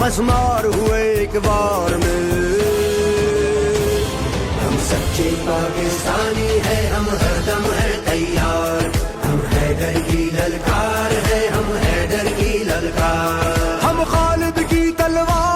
मसमार हुए एक बार में। हम सच्चे पाकिस्तानी है, हम हरदम है तैयार, हम हैदर की ललकार है, हम हैदर की ललकार। हम खालिद की तलवार।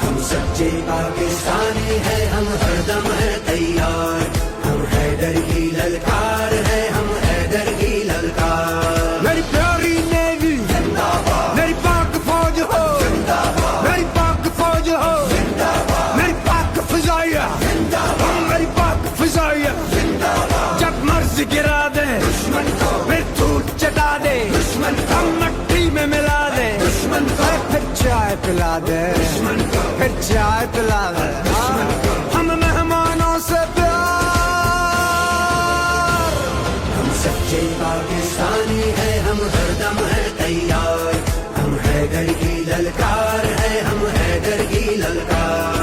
हम सच्चे पाकिस्तानी है, हम हरदम है तैयार, हम हैदर की ललकार है, हम हैदर की ललकार। मेरी प्यारी नेवी जिंदाबाद, मेरी पाक फौज हो, जिंदाबाद, मेरी पाक फौज हो, जिंदाबाद, मेरी पाक फिजाइया, जिंदाबाद, मेरी पाक फिजाइया। जिंदाबाद। जब मर्जी गिरा दे दुश्मन को, फिर धूल चटा दे, दुश्मन को, हम मट्टी में मिला दे, दुश्मन को, अरे फिर चाय पिला दे, दुश्मन को, फिर चाय पिला दे। दुश्मन को। हम मेहमानों से प्यार। हम सच्चे पाकिस्तानी है, हम हरदम है तैयार, हम हैदर की ललकार है, हम हैदर की ललकार।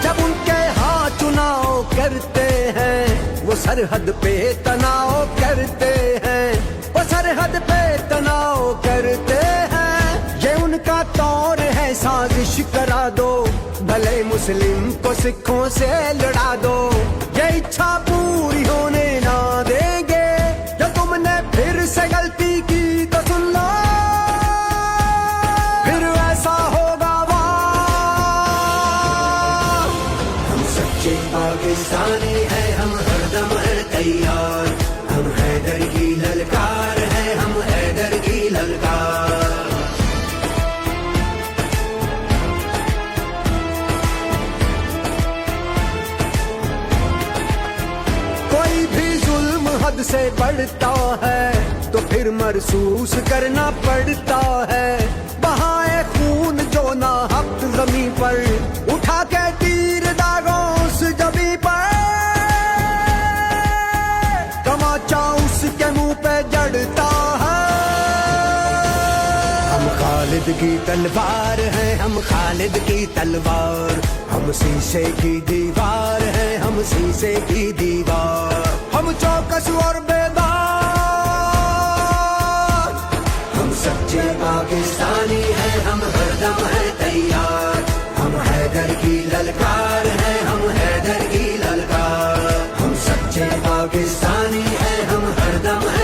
जब उनके हाथ चुनाव करते हैं, वो सरहद पे तनाव करते हैं, वो सरहद पे तनाव करते हैं। ये उनका तौर है, साजिश करा दो, भले मुस्लिम को सिखों से लड़ा दो। ये इच्छा पूरी होने ना देंगे, जो तुमने फिर से गलती की तो सुन लो, फिर ऐसा होगा हम सच्चे पाकिस्तानी है, हम हरदम है तैयार, हम हैदर की ललकार है, हम हैदर की ललकार। कोई भी जुल्म हद से बढ़ता है तो फिर महसूस करना पड़ता है। बहाए खून जो ना हक जमीन पर, उठा के तीर दागों उस जमी पर, तमाचा उसके मुंह पे जड़ता है। हम खालिद की तलवार है, हम खालिद की तलवार, हम शीशे की दीवार है, हम शीशे की दीवार। हम चौकस और बेदार। हम सच्चे पाकिस्तानी है, हम हरदम है तैयार, हम हैदर की ललकार है, हम हैदर की ललकार। हम सच्चे पाकिस्तानी है, हम हरदम है